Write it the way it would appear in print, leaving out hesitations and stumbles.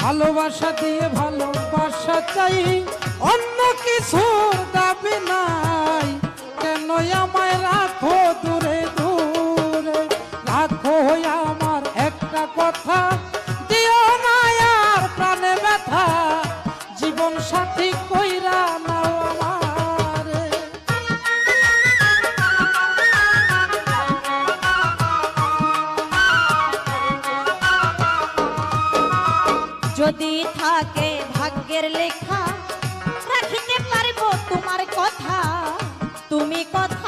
ভালোবাসা দিয়ে ভালোবাসা চাই, অন্য কিছুর দাবি নাই। কেন আমায় রাখো দূরে দূরে, রাখো আমার একটা কথা, দিও না আর প্রাণে ব্যথা, জীবন সাথী কইরা নাও আমারে। যদি থাকে ভাগ্যের লেখা, রাখিতে পারবো তোমার কথা, তুমি কথা